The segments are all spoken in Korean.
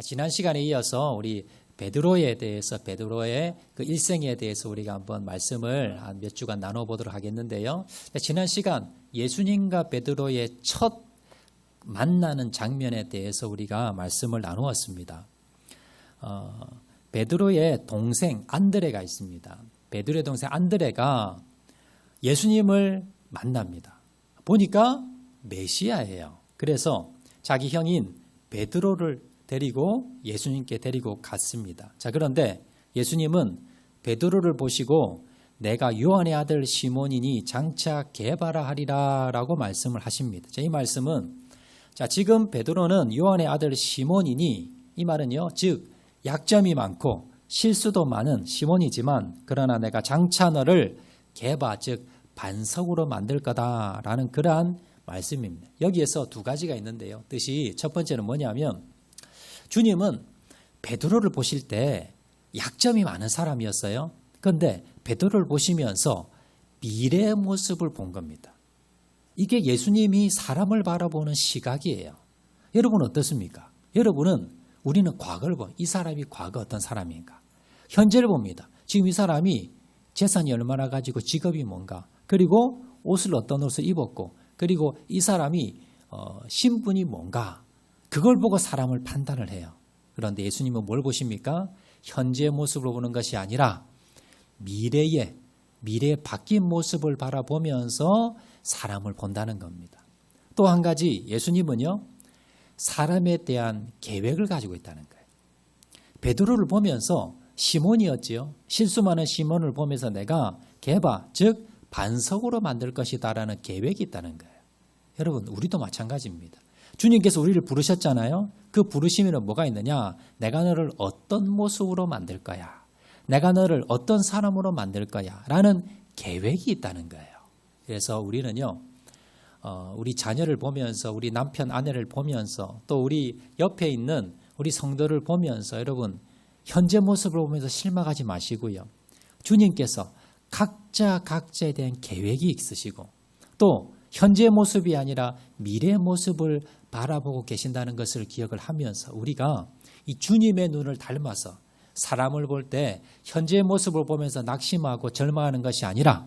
지난 시간에 이어서 우리 베드로에 대해서 베드로의 그 일생에 대해서 우리가 한번 말씀을 한 몇 주간 나눠보도록 하겠는데요. 지난 시간 예수님과 베드로의 첫 만나는 장면에 대해서 우리가 말씀을 나누었습니다. 베드로의 동생 안드레가 있습니다. 베드로의 동생 안드레가 예수님을 만납니다. 보니까 메시아예요. 그래서 자기 형인 베드로를 데리고 예수님께 데리고 갔습니다. 자, 그런데 예수님은 베드로를 보시고 내가 요한의 아들 시몬이니 장차 개바라 하리라 라고 말씀을 하십니다. 자, 이 말씀은 지금 베드로는 요한의 아들 시몬이니 이 말은요, 즉 약점이 많고 실수도 많은 시몬이지만 그러나 내가 장차 너를 개바 즉 반석으로 만들 거다라는 그러한 말씀입니다. 여기에서 두 가지가 있는데요. 뜻이 첫 번째는 뭐냐면 주님은 베드로를 보실 때 약점이 많은 사람이었어요. 그런데 베드로를 보시면서 미래의 모습을 본 겁니다. 이게 예수님이 사람을 바라보는 시각이에요. 여러분 어떻습니까? 우리는 과거를 이 사람이 과거 어떤 사람인가? 현재를 봅니다. 지금 이 사람이 재산이 얼마나 가지고 직업이 뭔가? 그리고 어떤 옷을 입었고 그리고 이 사람이 신분이 뭔가? 그걸 보고 사람을 판단을 해요. 그런데 예수님은 뭘 보십니까? 현재의 모습을 보는 것이 아니라 미래의 바뀐 모습을 바라보면서 사람을 본다는 겁니다. 또 한 가지 예수님은요, 사람에 대한 계획을 가지고 있다는 거예요. 베드로를 보면서 시몬이었지요. 실수 많은 시몬을 보면서 내가 개바, 즉 반석으로 만들 것이다라는 계획이 있다는 거예요. 여러분, 우리도 마찬가지입니다. 주님께서 우리를 부르셨잖아요. 그 부르심에는 뭐가 있느냐? 내가 너를 어떤 모습으로 만들 거야. 내가 너를 어떤 사람으로 만들 거야. 라는 계획이 있다는 거예요. 그래서 우리는요, 우리 자녀를 보면서 우리 남편, 아내를 보면서 또 우리 옆에 있는 우리 성도를 보면서 여러분 현재 모습을 보면서 실망하지 마시고요. 주님께서 각자에 대한 계획이 있으시고 또 현재의 모습이 아니라 미래의 모습을 바라보고 계신다는 것을 기억을 하면서 우리가 이 주님의 눈을 닮아서 사람을 볼 때 현재의 모습을 보면서 낙심하고 절망하는 것이 아니라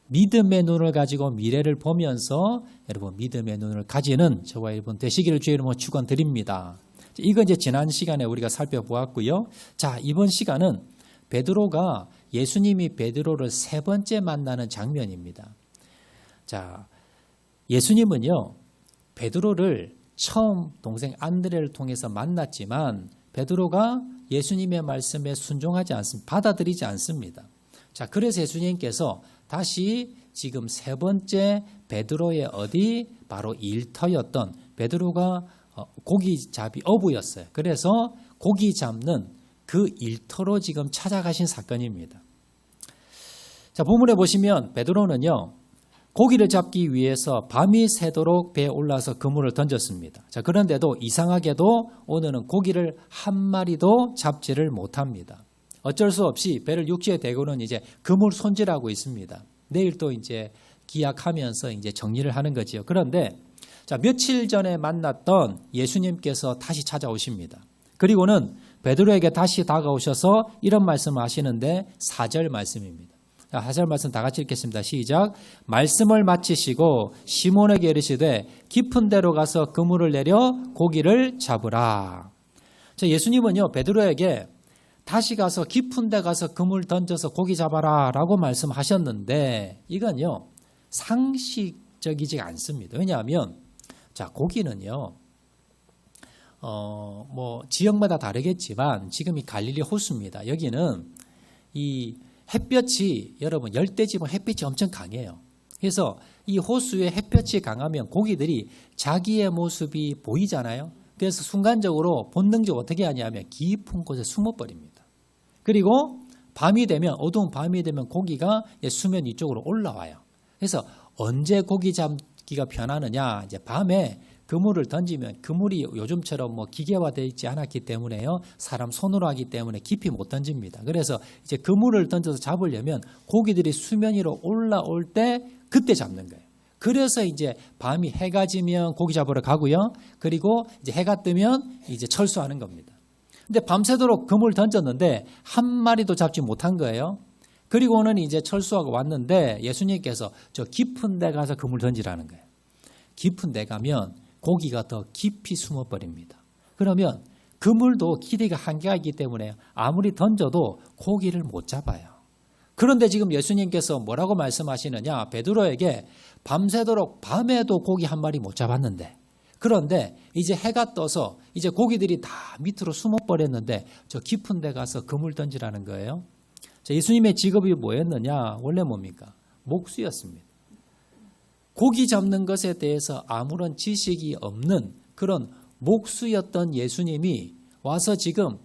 믿음의 눈을 가지고 미래를 보면서 여러분 믿음의 눈을 가지는 저와 여러분 되시기를 주의 이름으로 축원드립니다. 이건 이제 지난 시간에 우리가 살펴보았고요. 자, 이번 시간은 베드로가 예수님이 베드로를 세 번째 만나는 장면입니다. 자, 예수님은요, 베드로를 처음 동생 안드레를 통해서 만났지만 베드로가 예수님의 말씀에 순종하지 않습니다. 받아들이지 않습니다. 자, 그래서 예수님께서 다시 지금 세 번째 베드로의 바로 일터였던 베드로가 고기잡이 어부였어요. 그래서 고기 잡는 그 일터로 지금 찾아가신 사건입니다. 자, 본문에 보시면 베드로는요, 고기를 잡기 위해서 밤이 새도록 배에 올라서 그물을 던졌습니다. 자, 그런데도 이상하게도 오늘은 고기를 한 마리도 잡지를 못합니다. 어쩔 수 없이 배를 육지에 대고는 이제 그물 손질하고 있습니다. 내일 또 이제 기약하면서 이제 정리를 하는 거지요. 그런데 자, 며칠 전에 만났던 예수님께서 다시 찾아오십니다. 그리고는 베드로에게 다시 다가오셔서 이런 말씀을 하시는데 4절 말씀입니다. 4절 말씀 다 같이 읽겠습니다. 시작. 말씀을 마치시고 시몬에게 이르시되 깊은 데로 가서 그물을 내려 고기를 잡으라. 자, 예수님은요, 베드로에게 다시 가서 깊은 데 가서 그물 던져서 고기 잡아라 라고 말씀하셨는데 이건요, 상식적이지 않습니다. 왜냐하면 자, 고기는요, 지역마다 다르겠지만 지금 이 갈릴리 호수입니다. 여기는 이 햇볕이 여러분 열대지방 햇빛이 엄청 강해요. 그래서 이 호수에 햇볕이 강하면 고기들이 자기의 모습이 보이잖아요. 그래서 순간적으로 본능적으로 어떻게 하냐면 깊은 곳에 숨어버립니다. 그리고 밤이 되면 어두운 밤이 되면 고기가 수면 위쪽으로 올라와요. 그래서 언제 고기 잡기가 편하느냐? 이제 밤에 그물을 던지면 그물이 요즘처럼 기계화되어 있지 않았기 때문에요. 사람 손으로 하기 때문에 깊이 못 던집니다. 그래서 이제 그물을 던져서 잡으려면 고기들이 수면 위로 올라올 때 그때 잡는 거예요. 그래서 이제 밤이 해가 지면 고기 잡으러 가고요. 그리고 이제 해가 뜨면 이제 철수하는 겁니다. 근데 밤새도록 그물 던졌는데 한 마리도 잡지 못한 거예요. 그리고는 이제 철수하고 왔는데 예수님께서 저 깊은 데 가서 그물 던지라는 거예요. 깊은 데 가면 고기가 더 깊이 숨어버립니다. 그러면 그물도 길이가 한계가 있기 때문에 아무리 던져도 고기를 못 잡아요. 그런데 지금 예수님께서 뭐라고 말씀하시느냐? 베드로에게 밤새도록 밤에도 고기 한 마리 못 잡았는데, 그런데 이제 해가 떠서 이제 고기들이 다 밑으로 숨어버렸는데 저 깊은 데 가서 그물 던지라는 거예요. 자, 예수님의 직업이 뭐였느냐? 원래 뭡니까? 목수였습니다. 고기 잡는 것에 대해서 아무런 지식이 없는 그런 목수였던 예수님이 와서 지금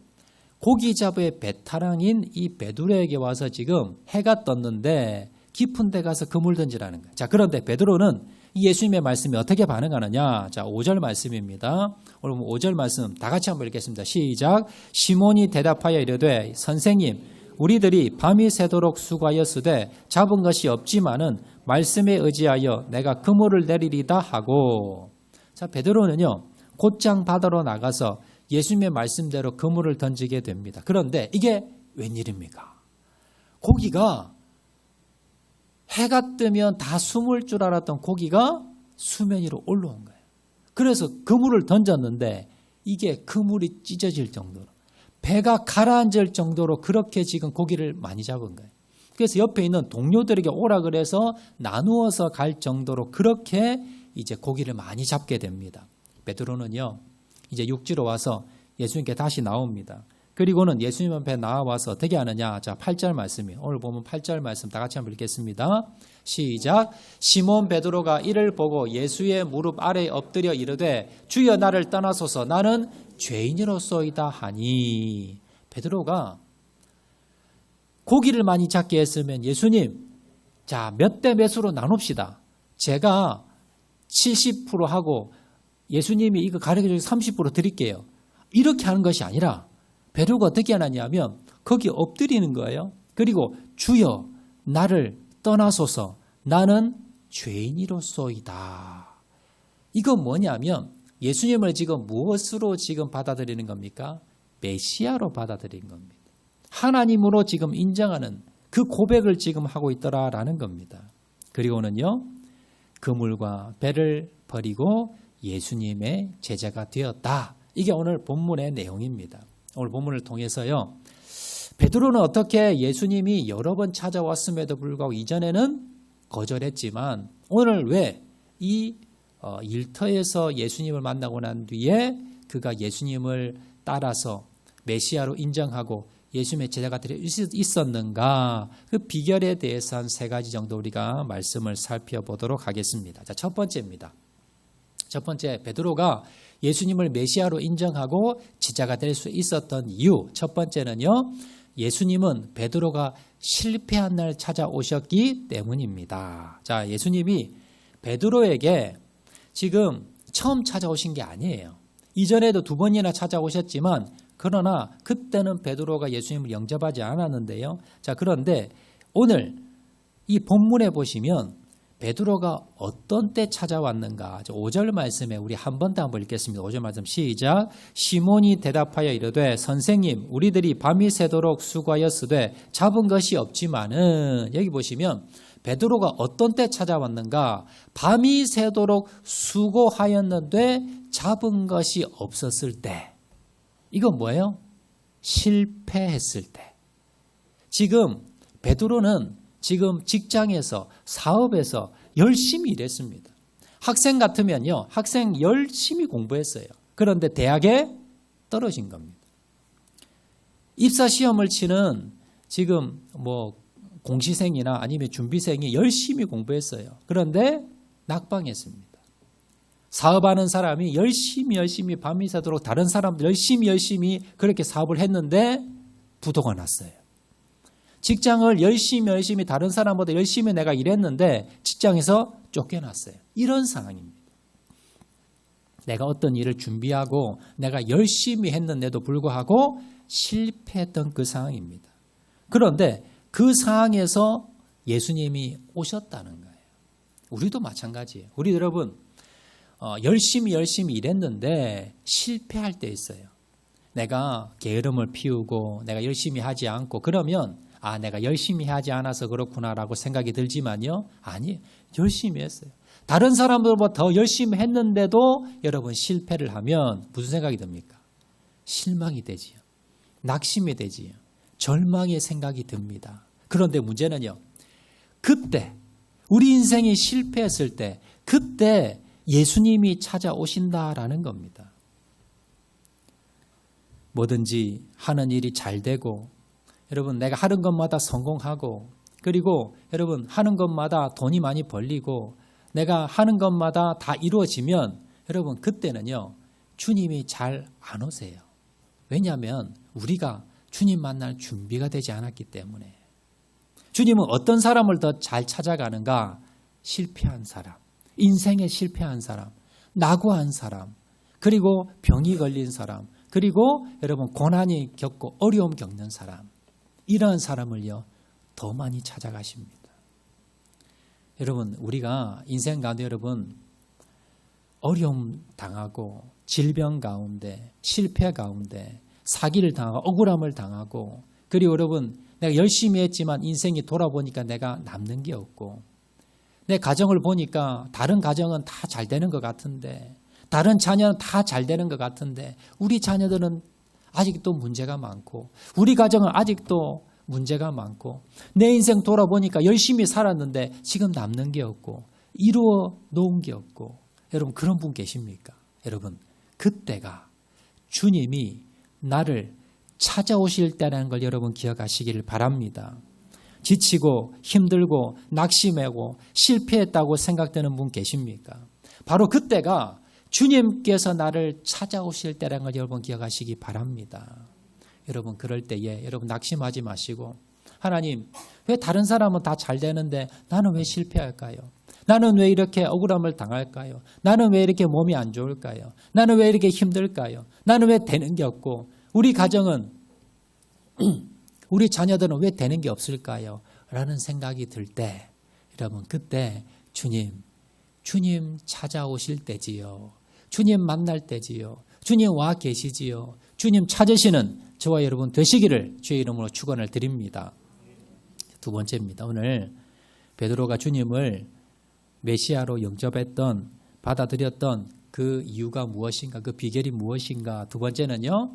고기 잡의 베테랑인 이 베드로에게 와서 지금 해가 떴는데 깊은 데 가서 그물 던지라는 거예요. 자, 그런데 베드로는 이 예수님의 말씀이 어떻게 반응하느냐? 자, 5절 말씀입니다. 오늘 5절 말씀 다 같이 한번 읽겠습니다. 시작. 시몬이 대답하여 이르되 선생님, 우리들이 밤이 새도록 수고하였으되 잡은 것이 없지만은 말씀에 의지하여 내가 그물을 내리리다 하고. 자, 베드로는요 곧장 바다로 나가서 예수님의 말씀대로 그물을 던지게 됩니다. 그런데 이게 웬일입니까? 고기가 해가 뜨면 다 숨을 줄 알았던 고기가 수면 위로 올라온 거예요. 그래서 그물을 던졌는데 이게 그물이 찢어질 정도로, 배가 가라앉을 정도로 그렇게 지금 고기를 많이 잡은 거예요. 그래서 옆에 있는 동료들에게 오라 그래서 나누어서 갈 정도로 그렇게 이제 고기를 많이 잡게 됩니다. 베드로는요 이제 육지로 와서 예수님께 다시 나옵니다. 그리고는 예수님 앞에 나와서 어떻게 하느냐? 자, 8절 말씀이에요. 오늘 보면 8절 말씀 다 같이 한번 읽겠습니다. 시작. 시몬 베드로가 이를 보고 예수의 무릎 아래에 엎드려 이르되 주여 나를 떠나소서 나는 죄인으로소이다 하니. 베드로가 고기를 많이 잡게 했으면 예수님, 자, 몇 대 몇으로 나눕시다. 제가 70% 하고 예수님이 이거 가르쳐줘서 30% 드릴게요. 이렇게 하는 것이 아니라 베드로가 어떻게 하느냐면 거기 엎드리는 거예요. 그리고 주여 나를 떠나소서 나는 죄인이로소이다. 이건 뭐냐면 예수님을 지금 무엇으로 지금 받아들이는 겁니까? 메시아로 받아들이는 겁니다. 하나님으로 지금 인정하는 그 고백을 지금 하고 있더라라는 겁니다. 그리고는요 그물과 배를 버리고 예수님의 제자가 되었다. 이게 오늘 본문의 내용입니다. 오늘 본문을 통해서요 베드로는 어떻게 예수님이 여러 번 찾아왔음에도 불구하고 이전에는 거절했지만 오늘 왜 이 일터에서 예수님을 만나고 난 뒤에 그가 예수님을 따라서 메시아로 인정하고 예수님의 제자가 되어 있었는가? 그 비결에 대해서 한 3가지 정도 우리가 말씀을 살펴보도록 하겠습니다. 자, 첫 번째입니다. 첫 번째, 베드로가 예수님을 메시아로 인정하고 제자가 될 수 있었던 이유. 첫 번째는요, 예수님은 베드로가 실패한 날 찾아오셨기 때문입니다. 자, 예수님이 베드로에게 지금 처음 찾아오신 게 아니에요. 이전에도 2번이나 찾아오셨지만 그러나 그때는 베드로가 예수님을 영접하지 않았는데요. 자, 그런데 오늘 이 본문에 보시면 베드로가 어떤 때 찾아왔는가? 5절 말씀에 우리 한 번 더 한번 읽겠습니다. 5절 말씀 시작. 시몬이 대답하여 이르되 선생님 우리들이 밤이 새도록 수고하였으되 잡은 것이 없지만은, 여기 보시면 베드로가 어떤 때 찾아왔는가? 밤이 새도록 수고하였는데 잡은 것이 없었을 때. 이건 뭐예요? 실패했을 때. 지금 베드로는 지금 직장에서 사업에서 열심히 일했습니다. 학생 같으면요, 학생 열심히 공부했어요. 그런데 대학에 떨어진 겁니다. 입사 시험을 치는 지금 공시생이나 아니면 준비생이 열심히 공부했어요. 그런데 낙방했습니다. 사업하는 사람이 열심히 밤이 새도록 다른 사람들 열심히 그렇게 사업을 했는데 부도가 났어요. 직장을 열심히 다른 사람보다 열심히 내가 일했는데 직장에서 쫓겨났어요. 이런 상황입니다. 내가 어떤 일을 준비하고 내가 열심히 했는데도 불구하고 실패했던 그 상황입니다. 그런데 그 상황에서 예수님이 오셨다는 거예요. 우리도 마찬가지예요. 우리 여러분 열심히 일했는데 실패할 때 있어요. 내가 게으름을 피우고 내가 열심히 하지 않고 그러면 내가 열심히 하지 않아서 그렇구나라고 생각이 들지만요. 아니, 열심히 했어요. 다른 사람들보다 더 열심히 했는데도 여러분 실패를 하면 무슨 생각이 듭니까? 실망이 되지요. 낙심이 되지요. 절망의 생각이 듭니다. 그런데 문제는요. 그때 우리 인생이 실패했을 때 그때 예수님이 찾아오신다라는 겁니다. 뭐든지 하는 일이 잘 되고 여러분 내가 하는 것마다 성공하고 그리고 여러분 하는 것마다 돈이 많이 벌리고 내가 하는 것마다 다 이루어지면 여러분 그때는요 주님이 잘 안 오세요. 왜냐하면 우리가 주님 만날 준비가 되지 않았기 때문에. 주님은 어떤 사람을 더 잘 찾아가는가? 실패한 사람, 인생에 실패한 사람, 낙오한 사람, 그리고 병이 걸린 사람, 그리고 여러분 고난이 겪고 어려움 겪는 사람, 이러한 사람을요 더 많이 찾아가십니다. 여러분 우리가 인생 가운데 여러분 어려움 당하고 질병 가운데 실패 가운데 사기를 당하고 억울함을 당하고 그리고 여러분 내가 열심히 했지만 인생이 돌아보니까 내가 남는 게 없고 내 가정을 보니까 다른 가정은 다 잘 되는 것 같은데 다른 자녀는 다 잘 되는 것 같은데 우리 자녀들은 아직도 문제가 많고 우리 가정은 아직도 문제가 많고 내 인생 돌아보니까 열심히 살았는데 지금 남는 게 없고 이루어 놓은 게 없고 여러분 그런 분 계십니까? 여러분 그때가 주님이 나를 찾아오실 때라는 걸 여러분 기억하시기를 바랍니다. 지치고 힘들고 낙심하고 실패했다고 생각되는 분 계십니까? 바로 그때가 주님께서 나를 찾아오실 때라는 걸 여러분 기억하시기 바랍니다. 여러분 그럴 때에 여러분 낙심하지 마시고 하나님 왜 다른 사람은 다 잘 되는데 나는 왜 실패할까요? 나는 왜 이렇게 억울함을 당할까요? 나는 왜 이렇게 몸이 안 좋을까요? 나는 왜 이렇게 힘들까요? 나는 왜 되는 게 없고 우리 가정은 우리 자녀들은 왜 되는 게 없을까요? 라는 생각이 들 때 여러분 그때 주님 찾아오실 때지요. 주님 만날 때지요. 주님 와 계시지요. 주님 찾으시는 저와 여러분 되시기를 주의 이름으로 축원을 드립니다. 두 번째입니다. 오늘 베드로가 주님을 메시아로 영접했던 받아들였던 그 이유가 무엇인가? 그 비결이 무엇인가? 두 번째는요.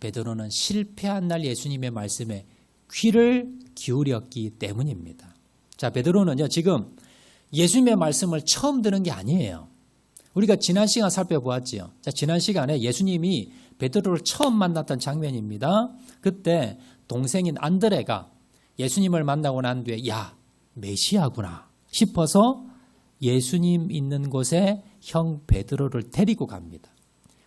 베드로는 실패한 날 예수님의 말씀에 귀를 기울였기 때문입니다. 자, 베드로는요. 지금 예수님의 말씀을 처음 듣는 게 아니에요. 우리가 지난 시간 살펴보았지요. 자, 지난 시간에 예수님이 베드로를 처음 만났던 장면입니다. 그때 동생인 안드레가 예수님을 만나고 난 뒤에 야, 메시아구나 싶어서 예수님 있는 곳에 형 베드로를 데리고 갑니다.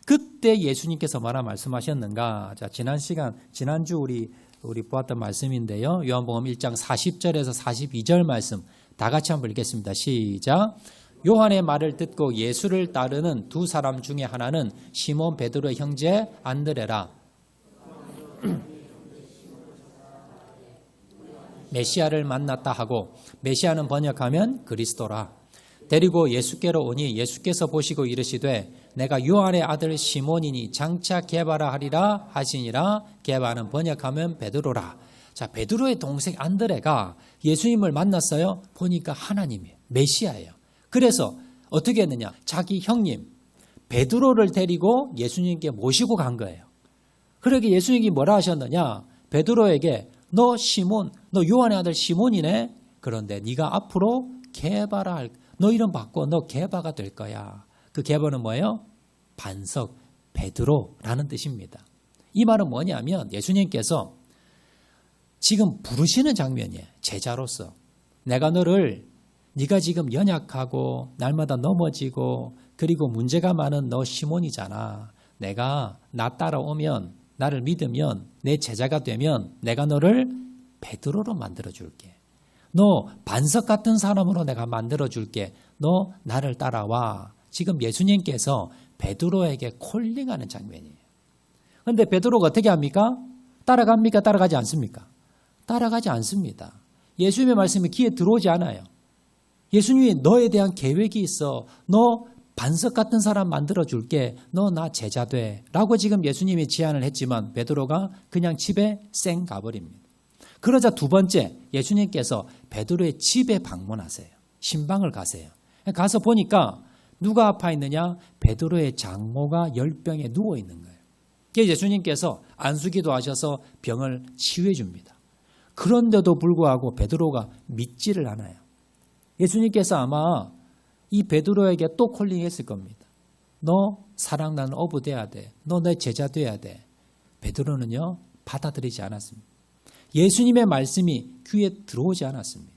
그때 예수님께서 뭐라 말씀하셨는가? 자, 지난주 우리 보았던 말씀인데요. 요한복음 1장 40절에서 42절 말씀 다 같이 한번 읽겠습니다. 시작. 요한의 말을 듣고 예수를 따르는 두 사람 중에 하나는 시몬 베드로의 형제 안드레라. 메시아를 만났다 하고 메시아는 번역하면 그리스도라. 데리고 예수께로 오니 예수께서 보시고 이르시되 내가 요한의 아들 시몬이니 장차 게바라 하리라 하시니라. 게바는 번역하면 베드로라. 자, 베드로의 동생 안드레가 예수님을 만났어요. 보니까 하나님이에요. 메시아예요. 그래서 어떻게 했느냐? 자기 형님 베드로를 데리고 예수님께 모시고 간 거예요. 그러게 예수님이 뭐라 하셨느냐? 베드로에게 너 시몬, 너 요한의 아들 시몬이네. 그런데 네가 앞으로 게바라 할, 너 이름 바꿔 너 게바가 될 거야. 그 게바는 뭐예요? 반석, 베드로라는 뜻입니다. 이 말은 뭐냐면 예수님께서 지금 부르시는 장면이에요. 제자로서 내가 너를 네가 지금 연약하고 날마다 넘어지고 그리고 문제가 많은 너 시몬이잖아. 내가 나 따라오면 나를 믿으면 내 제자가 되면 내가 너를 베드로로 만들어줄게. 너 반석 같은 사람으로 내가 만들어줄게. 너 나를 따라와. 지금 예수님께서 베드로에게 콜링하는 장면이에요. 그런데 베드로가 어떻게 합니까? 따라갑니까? 따라가지 않습니까? 따라가지 않습니다. 예수님의 말씀이 귀에 들어오지 않아요. 예수님이 너에 대한 계획이 있어. 너 반석 같은 사람 만들어줄게. 너 나 제자 돼. 라고 지금 예수님이 제안을 했지만 베드로가 그냥 집에 쌩 가버립니다. 그러자 두 번째 예수님께서 베드로의 집에 방문하세요. 신방을 가세요. 가서 보니까 누가 아파 있느냐? 베드로의 장모가 열병에 누워 있는 거예요. 예수님께서 안수기도 하셔서 병을 치유해 줍니다. 그런데도 불구하고 베드로가 믿지를 않아요. 예수님께서 아마 이 베드로에게 또 콜링했을 겁니다. 너 사랑나는 어부 돼야 돼. 너 내 제자 돼야 돼. 베드로는요 받아들이지 않았습니다. 예수님의 말씀이 귀에 들어오지 않았습니다.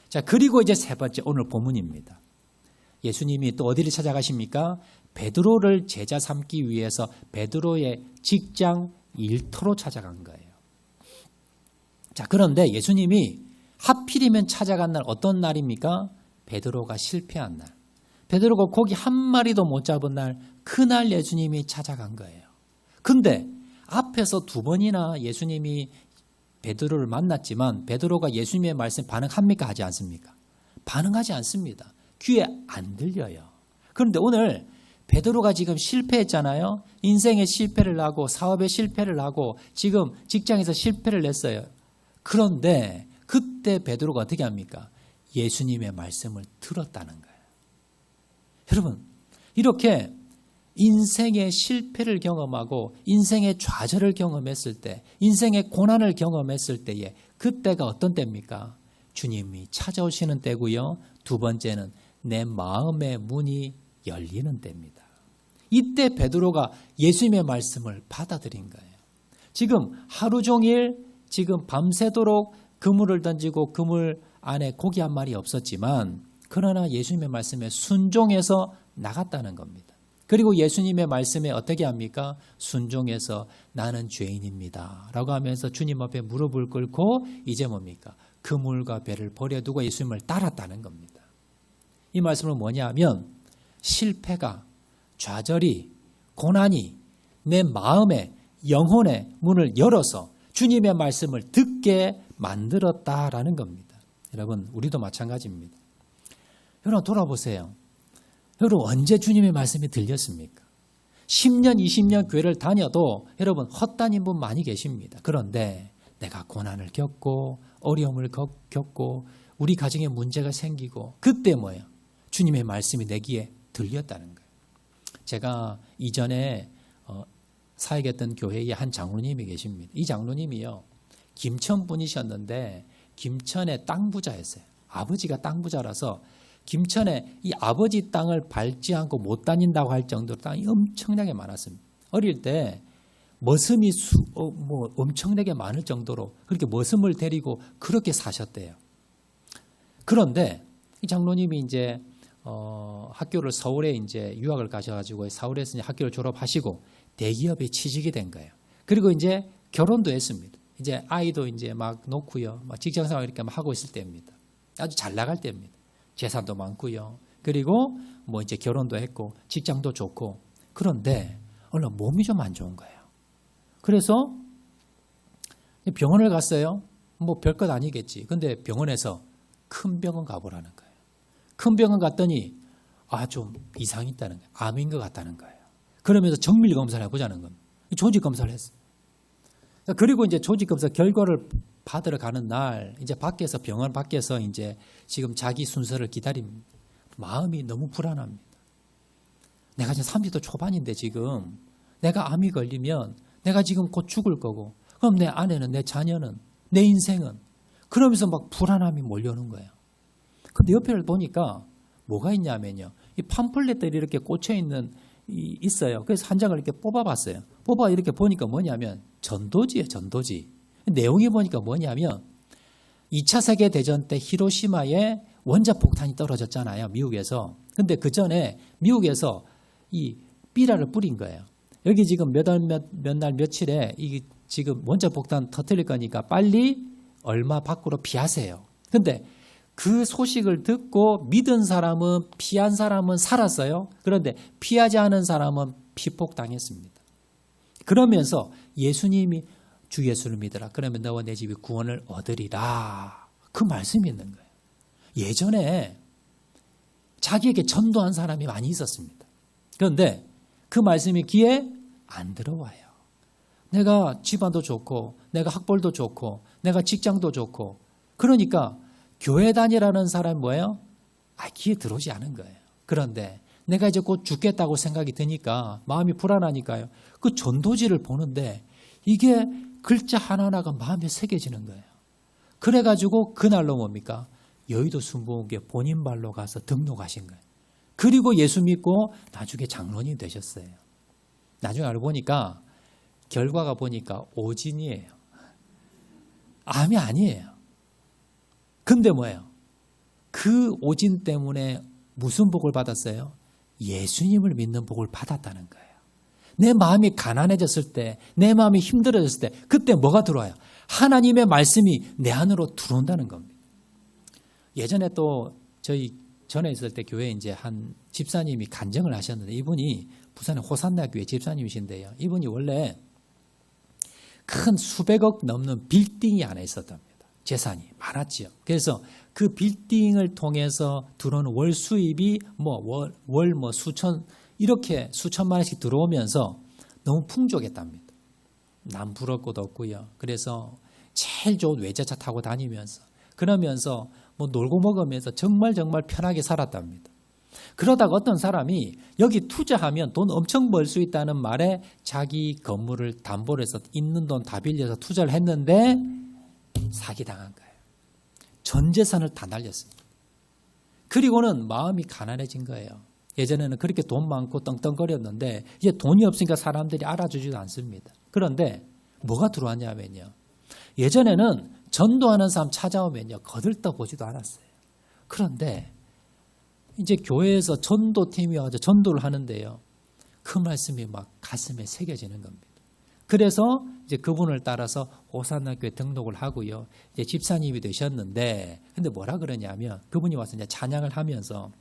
자, 그리고 이제 세 번째 오늘 본문입니다. 예수님이 또 어디를 찾아가십니까? 베드로를 제자 삼기 위해서 베드로의 직장 일터로 찾아간 거예요. 자, 그런데 예수님이 하필이면 찾아간 날 어떤 날입니까? 베드로가 실패한 날. 베드로가 고기 한 마리도 못 잡은 날, 그날 예수님이 찾아간 거예요. 근데 앞에서 두 번이나 예수님이 베드로를 만났지만 베드로가 예수님의 말씀 반응합니까? 하지 않습니까? 반응하지 않습니다. 귀에 안 들려요. 그런데 오늘 베드로가 지금 실패했잖아요. 인생에 실패를 하고 사업에 실패를 하고 지금 직장에서 실패를 냈어요. 그런데 그때 베드로가 어떻게 합니까? 예수님의 말씀을 들었다는 거예요. 여러분, 이렇게 인생의 실패를 경험하고 인생의 좌절을 경험했을 때, 인생의 고난을 경험했을 때에 그때가 어떤 때입니까? 주님이 찾아오시는 때고요. 두 번째는 내 마음의 문이 열리는 때입니다. 이때 베드로가 예수님의 말씀을 받아들인 거예요. 지금 하루 종일 지금 밤새도록 그물을 던지고 그물 안에 고기 한 마리 없었지만 그러나 예수님의 말씀에 순종해서 나갔다는 겁니다. 그리고 예수님의 말씀에 어떻게 합니까? 순종해서 나는 죄인입니다 라고 하면서 주님 앞에 무릎을 꿇고 이제 뭡니까? 그물과 배를 버려두고 예수님을 따랐다는 겁니다. 이 말씀은 뭐냐면 실패가, 좌절이, 고난이 내 마음의 영혼의 문을 열어서 주님의 말씀을 듣게 만들었다라는 겁니다. 여러분, 우리도 마찬가지입니다. 여러분 돌아보세요. 여러분 언제 주님의 말씀이 들렸습니까? 10년, 20년 교회를 다녀도 여러분 헛다닌 분 많이 계십니다. 그런데 내가 고난을 겪고 어려움을 겪고 우리 가정에 문제가 생기고 그때 뭐예요? 주님의 말씀이 내 귀에 들렸다는 거예요. 제가 이전에 사역했던 교회에 한 장로님이 계십니다. 이 장로님이요. 김천 분이셨는데 김천의 땅 부자였어요. 아버지가 땅 부자라서 김천에 이 아버지 땅을 밟지 않고 못 다닌다고 할 정도로 땅이 엄청나게 많았습니다. 어릴 때 머슴이 엄청나게 많을 정도로 그렇게 머슴을 데리고 그렇게 사셨대요. 그런데 이 장로님이 이제 학교를 서울에 이제 유학을 가셔가지고 서울에서 이제 학교를 졸업하시고 대기업에 취직이 된 거예요. 그리고 이제 결혼도 했습니다. 이제 아이도 이제 막 놓고요, 막 직장생활 이렇게 막 하고 있을 때입니다. 아주 잘 나갈 때입니다. 재산도 많고요. 그리고 뭐 이제 결혼도 했고 직장도 좋고 그런데 어느 몸이 좀 안 좋은 거예요. 그래서 병원을 갔어요. 뭐 별것 아니겠지. 근데 병원에서 큰 병원 가보라는 거예요. 큰 병원 갔더니 좀 이상이 있다는 거예요. 암인 것 같다는 거예요. 그러면서 정밀 검사를 해보자는 겁니다. 조직 검사를 했어요. 그리고 이제 조직 검사 결과를 받으러 가는 날 이제 밖에서 병원 밖에서 이제 지금 자기 순서를 기다립니다. 마음이 너무 불안합니다. 내가 지금 30대 초반인데 지금 내가 암이 걸리면 내가 지금 곧 죽을 거고 그럼 내 아내는 내 자녀는 내 인생은 그러면서 막 불안함이 몰려오는 거예요. 근데 옆에를 보니까 뭐가 있냐면요. 이 팜플렛들이 이렇게 꽂혀 있어요. 그래서 한 장을 이렇게 뽑아봤어요. 뽑아 이렇게 보니까 뭐냐면 전도지예요. 전도지. 내용이 보니까 뭐냐면 2차 세계대전 때 히로시마에 원자폭탄이 떨어졌잖아요. 미국에서. 근데 그 전에 미국에서 이 삐라를 뿌린 거예요. 여기 지금 몇 날 며칠에 이 지금 원자폭탄 터뜨릴 거니까 빨리 얼마 밖으로 피하세요. 근데 그 소식을 듣고 믿은 사람은 피한 사람은 살았어요. 그런데 피하지 않은 사람은 피폭당했습니다. 그러면서 예수님이 주 예수를 믿어라. 그러면 너와 내 집이 구원을 얻으리라. 그 말씀이 있는 거예요. 예전에 자기에게 전도한 사람이 많이 있었습니다. 그런데 그 말씀이 귀에 안 들어와요. 내가 집안도 좋고 내가 학벌도 좋고 내가 직장도 좋고 그러니까 교회 다니라는 사람이 뭐예요? 귀에 들어오지 않은 거예요. 그런데 내가 이제 곧 죽겠다고 생각이 드니까 마음이 불안하니까요. 그 전도지를 보는데 이게 글자 하나하나가 마음에 새겨지는 거예요. 그래가지고 그날로 뭡니까? 여의도 순복음교회 본인 발로 가서 등록하신 거예요. 그리고 예수 믿고 나중에 장로님 되셨어요. 나중에 알고 보니까 결과가 보니까 오진이에요. 암이 아니에요. 근데 뭐예요? 그 오진 때문에 무슨 복을 받았어요? 예수님을 믿는 복을 받았다는 거예요. 내 마음이 가난해졌을 때, 내 마음이 힘들어졌을 때 그때 뭐가 들어와요? 하나님의 말씀이 내 안으로 들어온다는 겁니다. 예전에 또 저희 전에 있을 때 교회에 이제 한 집사님이 간증을 하셨는데 이분이 부산의 호산나 교회 집사님이신데요. 이분이 원래 큰 수백억 넘는 빌딩이 안에 있었답니다. 재산이 많았지요. 그래서 그 빌딩을 통해서 들어오는 월 수입이 월 수천 이렇게 수천만 원씩 들어오면서 너무 풍족했답니다. 남 부러울 것도 없고요. 그래서 제일 좋은 외제차 타고 다니면서 그러면서 놀고 먹으면서 정말 편하게 살았답니다. 그러다가 어떤 사람이 여기 투자하면 돈 엄청 벌 수 있다는 말에 자기 건물을 담보로 해서 있는 돈 다 빌려서 투자를 했는데 사기당한 거예요. 전 재산을 다 날렸습니다. 그리고는 마음이 가난해진 거예요. 예전에는 그렇게 돈 많고 떵떵거렸는데 이제 돈이 없으니까 사람들이 알아주지도 않습니다. 그런데 뭐가 들어왔냐면요. 예전에는 전도하는 사람 찾아오면요. 거들떠보지도 않았어요. 그런데 이제 교회에서 전도팀이 와서 전도를 하는데요. 그 말씀이 막 가슴에 새겨지는 겁니다. 그래서 이제 그분을 따라서 호산나교에 등록을 하고요. 이제 집사님이 되셨는데, 근데 뭐라 그러냐면 그분이 와서 이제 찬양을 하면서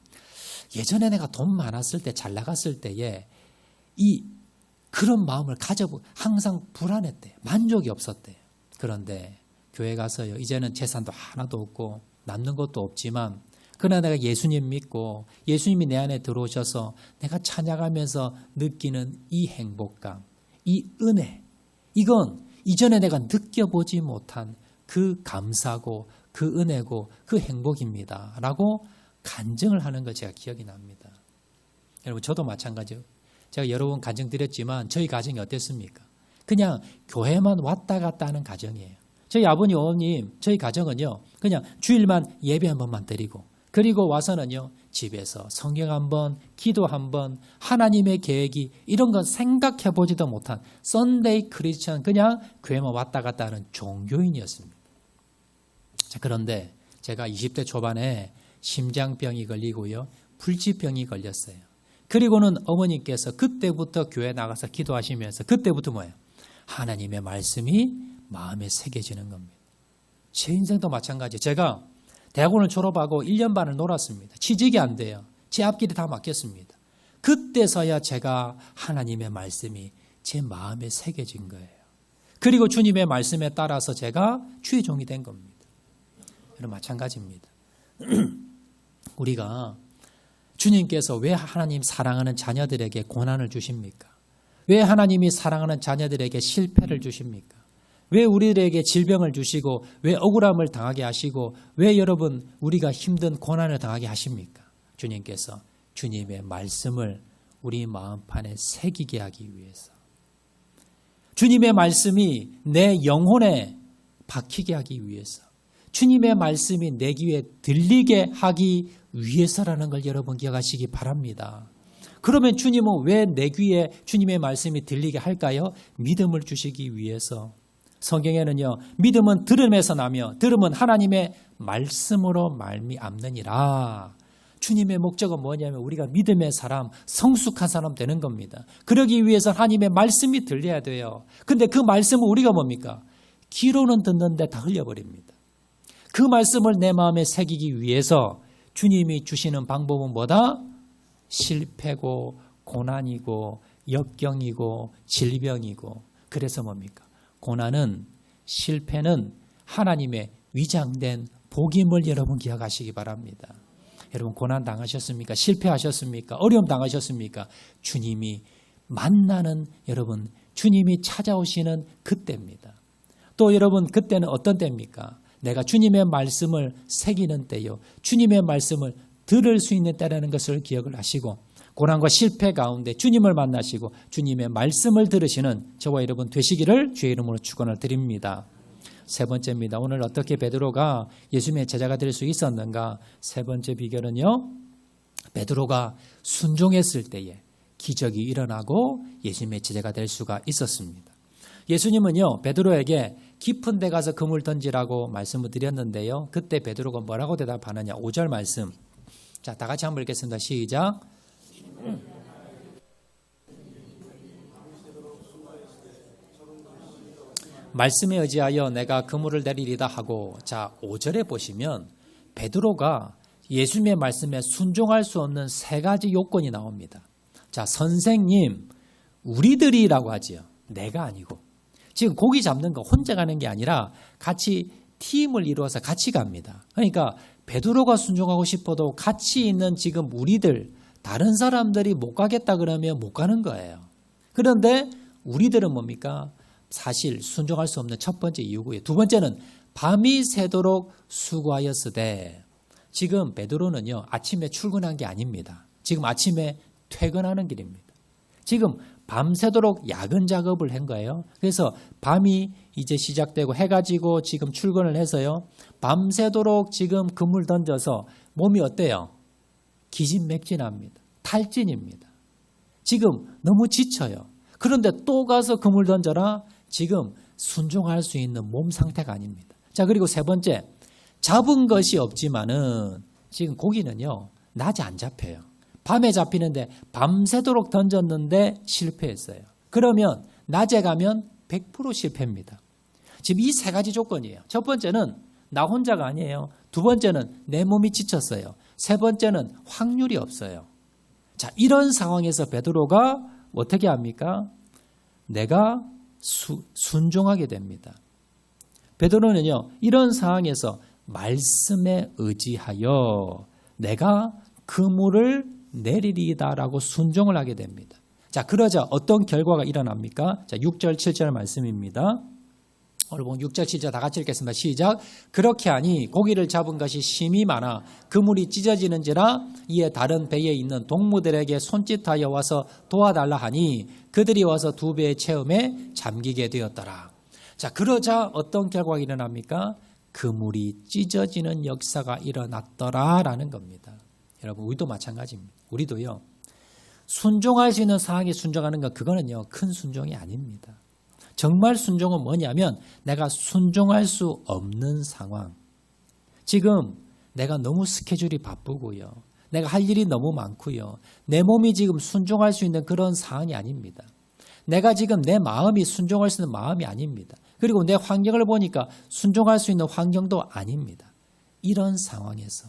예전에 내가 돈 많았을 때, 잘 나갔을 때에 그런 마음을 가져보고 항상 불안했대요. 만족이 없었대요. 그런데 교회 가서요. 이제는 재산도 하나도 없고 남는 것도 없지만 그러나 내가 예수님 믿고 예수님이 내 안에 들어오셔서 내가 찬양하면서 느끼는 이 행복감, 이 은혜, 이건 이전에 내가 느껴보지 못한 그 감사고 그 은혜고 그 행복입니다. 라고 간증을 하는 걸 제가 기억이 납니다. 여러분 저도 마찬가지예요. 제가 여러 번 간증 드렸지만 저희 가정이 어땠습니까? 그냥 교회만 왔다 갔다 하는 가정이에요. 저희 아버님, 어머님, 저희 가정은요. 그냥 주일만 예배 한 번만 드리고 그리고 와서는요. 집에서 성경 한 번, 기도 한 번, 하나님의 계획이 이런 건 생각해보지도 못한 썬데이 크리스천 그냥 교회만 왔다 갔다 하는 종교인이었습니다. 자, 그런데 제가 20대 초반에 심장병이 걸리고요. 불치병이 걸렸어요. 그리고는 어머니께서 그때부터 교회 나가서 기도하시면서 그때부터 뭐예요? 하나님의 말씀이 마음에 새겨지는 겁니다. 제 인생도 마찬가지예요. 제가 대학원을 졸업하고 1년 반을 놀았습니다. 취직이 안 돼요. 제 앞길이 다 막혔습니다. 그때서야 제가 하나님의 말씀이 제 마음에 새겨진 거예요. 그리고 주님의 말씀에 따라서 제가 주의 종이 된 겁니다. 여러분 마찬가지입니다. 우리가 주님께서 왜 하나님 사랑하는 자녀들에게 고난을 주십니까? 왜 하나님이 사랑하는 자녀들에게 실패를 주십니까? 왜 우리들에게 질병을 주시고 왜 억울함을 당하게 하시고 왜 여러분 우리가 힘든 고난을 당하게 하십니까? 주님께서 주님의 말씀을 우리 마음판에 새기게 하기 위해서 주님의 말씀이 내 영혼에 박히게 하기 위해서 주님의 말씀이 내 귀에 들리게 하기 위해서라는 걸 여러분 기억하시기 바랍니다. 그러면 주님은 왜 내 귀에 주님의 말씀이 들리게 할까요? 믿음을 주시기 위해서. 성경에는요. 믿음은 들음에서 나며 들음은 하나님의 말씀으로 말미암느니라. 주님의 목적은 뭐냐면 우리가 믿음의 사람, 성숙한 사람 되는 겁니다. 그러기 위해서 하나님의 말씀이 들려야 돼요. 근데 그 말씀은 우리가 뭡니까? 귀로는 듣는데 다 흘려버립니다. 그 말씀을 내 마음에 새기기 위해서 주님이 주시는 방법은 뭐다? 실패고 고난이고 역경이고 질병이고 그래서 뭡니까? 고난은 실패는 하나님의 위장된 복임을 여러분 기억하시기 바랍니다. 여러분 고난 당하셨습니까? 실패하셨습니까? 어려움 당하셨습니까? 주님이 만나는 여러분 주님이 찾아오시는 그때입니다. 또 여러분 그때는 어떤 때입니까? 내가 주님의 말씀을 새기는 때요. 주님의 말씀을 들을 수 있는 때라는 것을 기억을 하시고 고난과 실패 가운데 주님을 만나시고 주님의 말씀을 들으시는 저와 여러분 되시기를 주의 이름으로 축원을 드립니다. 세 번째입니다. 오늘 어떻게 베드로가 예수님의 제자가 될 수 있었는가? 세 번째 비결은요. 베드로가 순종했을 때에 기적이 일어나고 예수님의 제자가 될 수가 있었습니다. 예수님은요. 베드로에게 깊은 데 가서 그물 던지라고 말씀을 드렸는데요. 그때 베드로가 뭐라고 대답하느냐. 5절 말씀. 자, 다 같이 한번 읽겠습니다. 시작. 말씀에 의지하여 내가 그물을 내리리다 하고 자 5절에 보시면 베드로가 예수님의 말씀에 순종할 수 없는 세 가지 요건이 나옵니다. 자 선생님 우리들이라고 하지요. 내가 아니고 지금 고기 잡는 거 혼자 가는 게 아니라 같이 팀을 이루어서 같이 갑니다. 그러니까 베드로가 순종하고 싶어도 같이 있는 지금 우리들 다른 사람들이 못 가겠다 그러면 못 가는 거예요. 그런데 우리들은 뭡니까? 사실 순종할 수 없는 첫 번째 이유고요. 두 번째는 밤이 새도록 수고하였으되 지금 베드로는요. 아침에 출근한 게 아닙니다. 지금 아침에 퇴근하는 길입니다. 지금 밤새도록 야근 작업을 한 거예요. 그래서 밤이 이제 시작되고 해가 지고 지금 출근을 해서요. 밤새도록 지금 그물 던져서 몸이 어때요? 기진맥진합니다. 탈진입니다. 지금 너무 지쳐요. 그런데 또 가서 그물 던져라? 지금 순종할 수 있는 몸 상태가 아닙니다. 자, 그리고 세 번째, 잡은 것이 없지만은 지금 고기는요, 낮에 안 잡혀요. 밤에 잡히는데 밤새도록 던졌는데 실패했어요. 그러면 낮에 가면 100% 실패입니다. 지금 이 세 가지 조건이에요. 첫 번째는 나 혼자가 아니에요. 두 번째는 내 몸이 지쳤어요. 세 번째는 확률이 없어요. 자, 이런 상황에서 베드로가 어떻게 합니까? 내가 순종하게 됩니다. 베드로는요, 이런 상황에서 말씀에 의지하여 내가 그물을 내리리다라고 순종을 하게 됩니다. 자, 그러자 어떤 결과가 일어납니까? 자, 6절, 7절 말씀입니다. 오늘 보면 6절, 7절 다 같이 읽겠습니다. 시작. 그렇게 하니 고기를 잡은 것이 심이 많아 그물이 찢어지는지라 이에 다른 배에 있는 동무들에게 손짓하여 와서 도와달라 하니 그들이 와서 두 배의 체험에 잠기게 되었더라. 자, 그러자 어떤 결과가 일어납니까? 그물이 찢어지는 역사가 일어났더라라는 겁니다. 여러분, 우리도 마찬가지입니다. 우리도요. 순종할 수 있는 상황에 순종하는 것 그거는요. 큰 순종이 아닙니다. 정말 순종은 뭐냐면 내가 순종할 수 없는 상황. 지금 내가 너무 스케줄이 바쁘고요. 내가 할 일이 너무 많고요. 내 몸이 지금 순종할 수 있는 그런 상황이 아닙니다. 내가 지금 내 마음이 순종할 수 있는 마음이 아닙니다. 그리고 내 환경을 보니까 순종할 수 있는 환경도 아닙니다. 이런 상황에서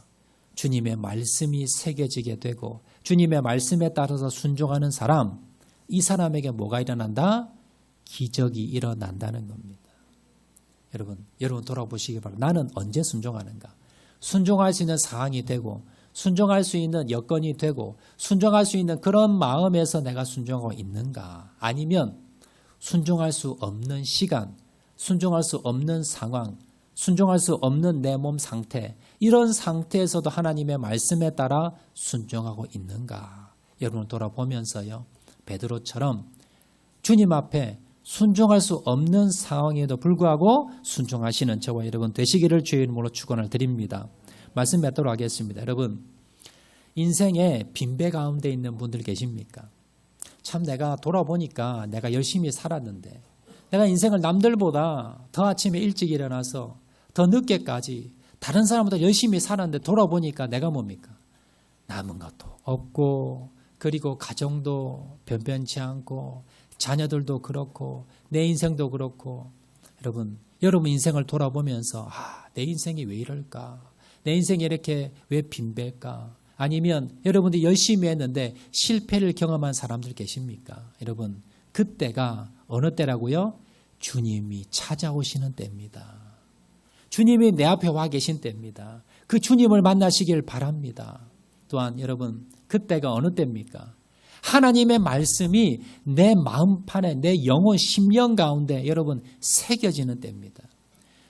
주님의 말씀이 새겨지게 되고 주님의 말씀에 따라서 순종하는 사람, 이 사람에게 뭐가 일어난다? 기적이 일어난다는 겁니다. 여러분 돌아보시기 바랍니다. 나는 언제 순종하는가? 순종할 수 있는 상황이 되고 순종할 수 있는 여건이 되고 순종할 수 있는 그런 마음에서 내가 순종하고 있는가? 아니면 순종할 수 없는 시간, 순종할 수 없는 상황, 순종할 수 없는 내 몸 상태, 이런 상태에서도 하나님의 말씀에 따라 순종하고 있는가? 여러분을 돌아보면서요. 베드로처럼 주님 앞에 순종할 수 없는 상황에도 불구하고 순종하시는 저와 여러분 되시기를 주의 이름으로 축원을 드립니다. 말씀 맺도록 하겠습니다. 여러분, 인생의 빈배 가운데 있는 분들 계십니까? 참 내가 돌아보니까 내가 열심히 살았는데 내가 인생을 남들보다 더 아침에 일찍 일어나서 더 늦게까지 다른 사람보다 열심히 살았는데 돌아보니까 내가 뭡니까? 남은 것도 없고 그리고 가정도 변변치 않고 자녀들도 그렇고 내 인생도 그렇고 여러분 인생을 돌아보면서 내 인생이 왜 이럴까? 내 인생이 이렇게 왜 빈배일까? 아니면 여러분들이 열심히 했는데 실패를 경험한 사람들 계십니까? 여러분 그때가 어느 때라고요? 주님이 찾아오시는 때입니다. 주님이 내 앞에 와 계신 때입니다. 그 주님을 만나시길 바랍니다. 또한 여러분 그때가 어느 때입니까? 하나님의 말씀이 내 마음판에 내 영혼 심령 가운데 여러분 새겨지는 때입니다.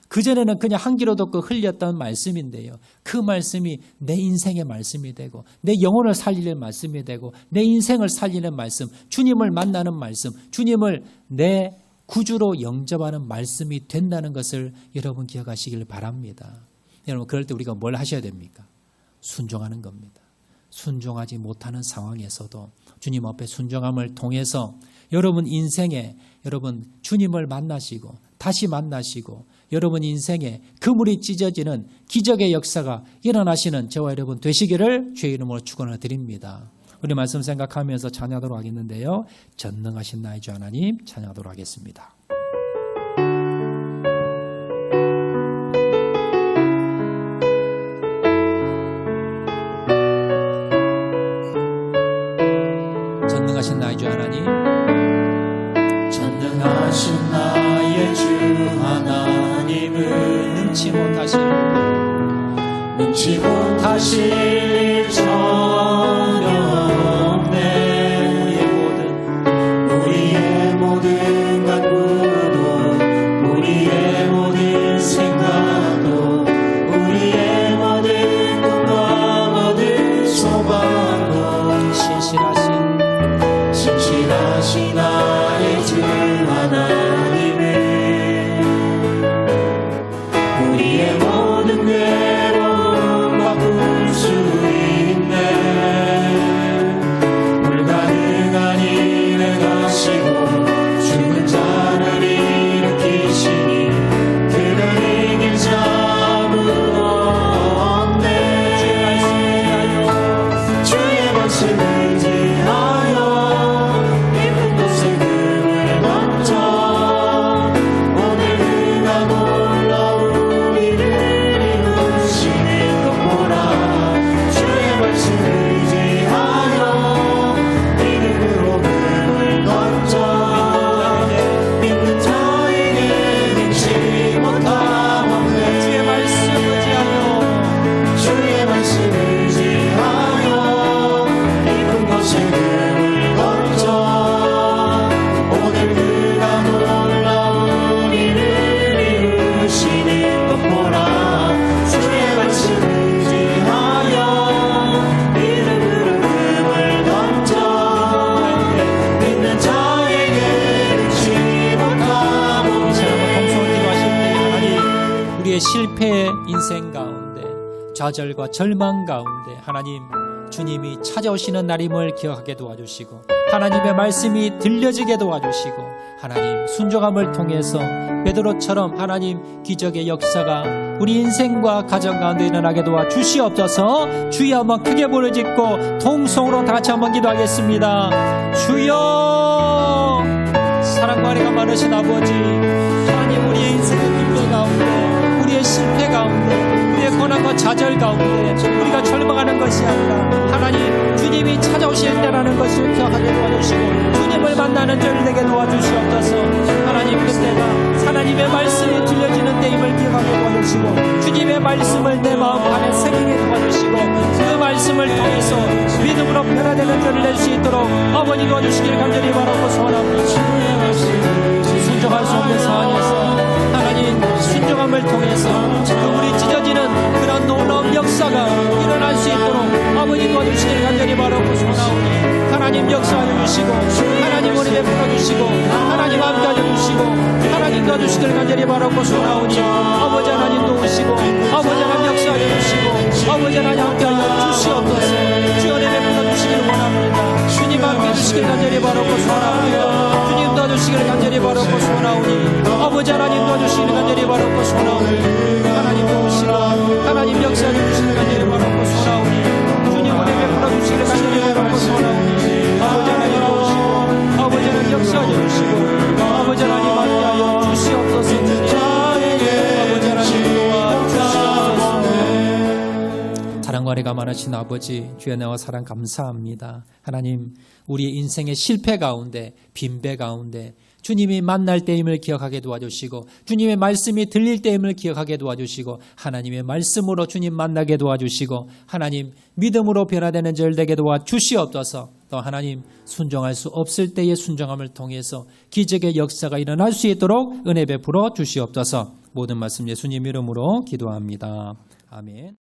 그전에는 그냥 한 귀로 듣고 흘렸던 말씀인데요. 그 말씀이 내 인생의 말씀이 되고 내 영혼을 살리는 말씀이 되고 내 인생을 살리는 말씀, 주님을 만나는 말씀, 주님을 내 구주로 영접하는 말씀이 된다는 것을 여러분 기억하시길 바랍니다. 여러분 그럴 때 우리가 뭘 하셔야 됩니까? 순종하는 겁니다. 순종하지 못하는 상황에서도 주님 앞에 순종함을 통해서 여러분 인생에 여러분 주님을 만나시고 다시 만나시고 여러분 인생에 그물이 찢어지는 기적의 역사가 일어나시는 저와 여러분 되시기를 주의 이름으로 축원을 드립니다. 우리 말씀 생각하면서 찬양하도록 하겠는데요. 전능하신 나의 주 하나님 찬양하도록 하겠습니다. 전능하신 나의 주 하나님, 전능하신 나의 주 하나님은 능치 못하실 일 전혀 없네. 우리의 모든 간구도 우리의 모든 생각도 우리의 모든 꿈과 모든 소망도 신실하신 나의 주 하나님은 우리의 모든 괴로움 바꿀 수 있네. 불가능한 일을 하시고 죽은 자를 일으키시니 그를 이길 자 아무도 없네. 주의 말씀 의지하여 깊은 곳에 금을 던져 오늘 그가 놀라운 일을 이루시는 것 보라. 주의 말씀 의지하여 믿음으로 금을 던져 믿는 자에게 믿지 못함 없네. 주의 말씀 의지하여 주의 말씀 의지하여 깊은 곳에 금을 던져 오늘 그가 놀라운 일을 이루시는 것 보라. 주의 말씀 의지하여 믿음으로 금을 던져 믿는 자에게 믿지 못함 없네. 동성을 기도하실 때 하나님 우리의 실패의 인생 가운데 좌절과 절망 가운데 하나님 주님이 찾아오시는 날임을 기억하게 도와주시고 하나님의 말씀이 들려지게 도와주시고 하나님 순종함을 통해서 베드로처럼 하나님 기적의 역사가 우리 인생과 가정 가운데 일어나게 도와주시옵소서. 주여 한번 크게 부르짖고 통성으로 다 같이 한번 기도하겠습니다. 주여 사랑과 은혜가 많으신 아버지 하나님 우리의 인생의 굴레 가운데 우리의 실패 가운데 우리의 고난과 좌절 가운데 우리가 절망하는 것이 아니라 하나님 주님이 찾아오실 때라는 것을 기억하게 도와주시고 주님을 만나는 저를 되게 도와주시옵소서. 하나님 그때가 하나님의 말씀이 들려지는 때임을 기억하게 도와주시고 주님의 말씀을 내 마음 안에 새기게 도와주시고 그 말씀을 통해서 믿음으로 변화되는 저를 낼 수 있도록 아버지 도와주시길 간절히 바라고 소원합니다. 순종할 수 없는 상황에서 하나님 순종함을 통해서 그물이 찢어지는 그런 놀라운 역사가 일어날 수 있도록 아버지 도와주시길 간절히 바라고 소원하오니 하나님 역사하여 주시고 하나님 우리 베풀어 주시고 하나님 함께하여 주시고 하나님 도와주시길 간절히 바라고 소원하오니 아버지 하나님 도우시고 아버지 하나님 역사하여 주시고 아버지 하나님 함께하여 주시옵소서. 주여 은혜 베풀어 주시길 원합니다. 주님 함께해 주시길 간절히 바라고 소원합니다. 주님 도와주시길 간절히 바라고 소원하오니 아버지 하나님 도와주시길 간절히 바라고 소원하오니 하나님 도우시고 하나님 역사하여 주시길 간절히 바라고 소원하오니 주님 은혜 베풀어 주시길 간절히 바라고 소원하오니 아버지 하나님 도우시고 아버지 하나님 역사하여 주시고 아버지 하나님 함께하여 주시옵소서. 아버지 하나님 도와주시옵소서. 사랑과 은혜가 많으신 아버지 주의 은혜와 사랑 감사합니다. 하나님 우리의 인생의 실패 가운데 빈배 가운데 주님이 만날 때임을 기억하게 도와주시고 주님의 말씀이 들릴 때임을 기억하게 도와주시고 하나님의 말씀으로 주님 만나게 도와주시고 하나님 믿음으로 변화되는 절 되게 도와주시옵소서. 또 하나님 순종할 수 없을 때의 순종함을 통해서 기적의 역사가 일어날 수 있도록 은혜 베풀어 주시옵소서. 모든 말씀 예수님 이름으로 기도합니다. 아멘.